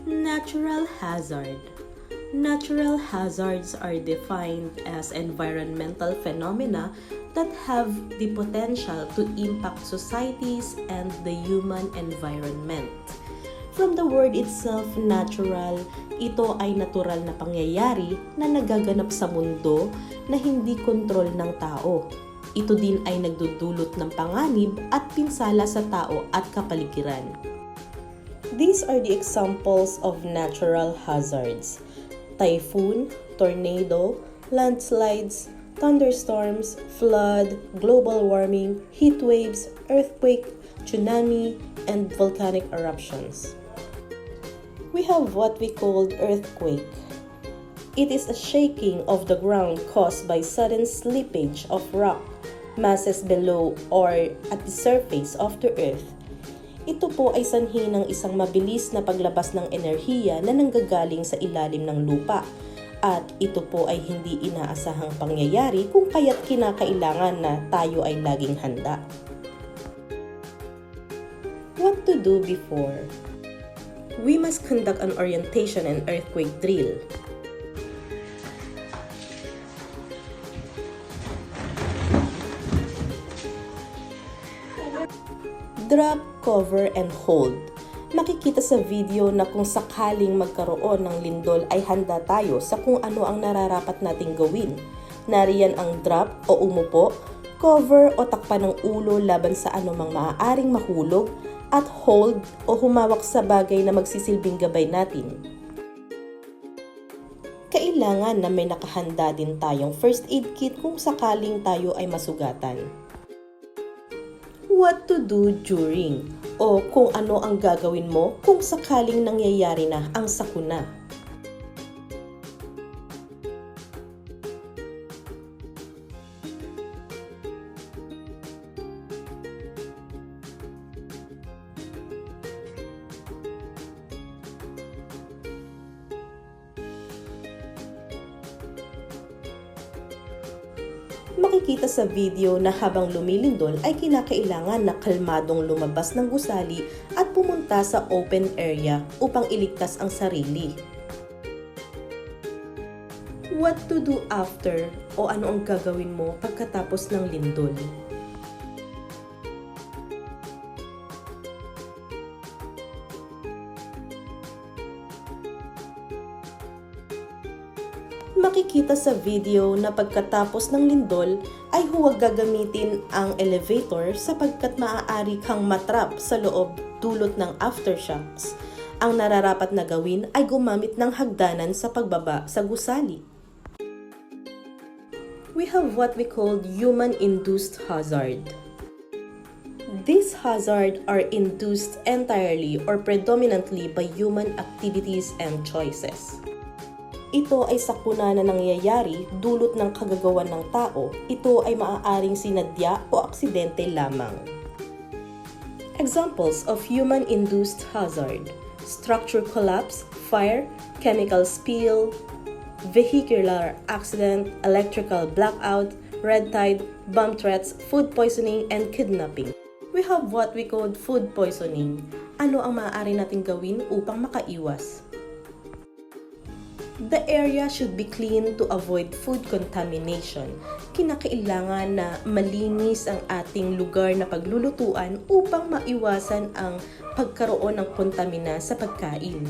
Natural hazard. Natural hazards are defined as environmental phenomena that have the potential to impact societies and the human environment. From the word itself, natural, ito ay natural na pangyayari na nagaganap sa mundo na hindi kontrol ng tao. Ito din ay nagdudulot ng panganib at pinsala sa tao at kapaligiran. These are the examples of natural hazards: typhoon, tornado, landslides, thunderstorms, flood, global warming, heat waves, earthquake, tsunami, and volcanic eruptions. We have what we called earthquake. It is a shaking of the ground caused by sudden slippage of rock masses below or at the surface of the earth. Ito po ay sanhi ng isang mabilis na paglabas ng enerhiya na nanggagaling sa ilalim ng lupa. At ito po ay hindi inaasahang pangyayari kung kaya't kinakailangan na tayo ay laging handa. What to do before? We must conduct an orientation and earthquake drill. Drop, cover, and hold. Makikita sa video na kung sakaling magkaroon ng lindol ay handa tayo sa kung ano ang nararapat nating gawin. Nariyan ang drop o umupo, cover o takpan ng ulo laban sa anumang maaaring mahulog, at hold o humawak sa bagay na magsisilbing gabay natin. Kailangan na may nakahanda din tayong first aid kit kung sakaling tayo ay masugatan. What to do during, o kung ano ang gagawin mo kung sakaling nangyayari na ang sakuna. Makikita sa video na habang lumilindol ay kinakailangan na kalmadong lumabas ng gusali at pumunta sa open area upang iligtas ang sarili. What to do after, o ano ang gagawin mo pagkatapos ng lindol? Makikita sa video na pagkatapos ng lindol ay huwag gagamitin ang elevator sapagkat maaari kang matrap sa loob dulot ng aftershocks. Ang nararapat na gawin ay gumamit ng hagdanan sa pagbaba sa gusali. We have what we call human-induced hazard. These hazards are induced entirely or predominantly by human activities and choices. Ito ay sakuna na nangyayari dulot ng kagagawan ng tao. Ito ay maaaring sinadya o aksidente lamang. Examples of human-induced hazard: structure collapse, fire, chemical spill, vehicular accident, electrical blackout, red tide, bomb threats, food poisoning, and kidnapping. We have what we call food poisoning. Ano ang maaari nating gawin upang makaiwas? The area should be clean to avoid food contamination. Kinakailangan na malinis ang ating lugar na paglulutuan upang maiwasan ang pagkaroon ng kontamina sa pagkain.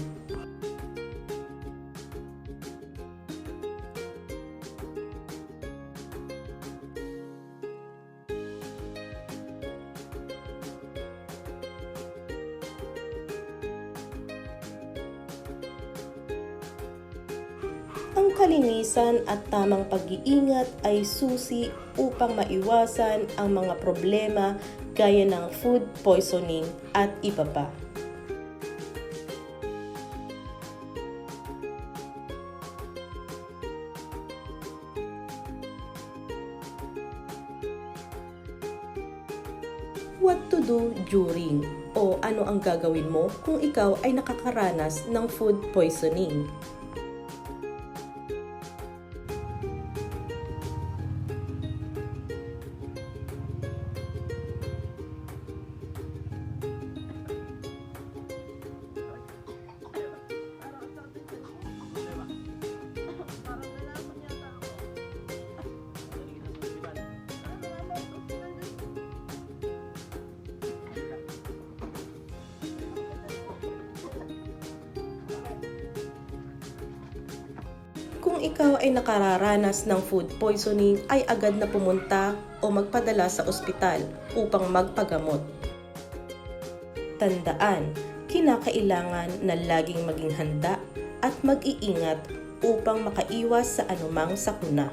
Ang kalinisan at tamang pag-iingat ay susi upang maiwasan ang mga problema gaya ng food poisoning at iba pa. What to do during, o ano ang gagawin mo kung ikaw ay nakakaranas ng food poisoning. Kung ikaw ay nakararanas ng food poisoning, ay agad na pumunta o magpadala sa ospital upang magpagamot. Tandaan, kinakailangan na laging maging handa at mag-iingat upang makaiwas sa anumang sakuna.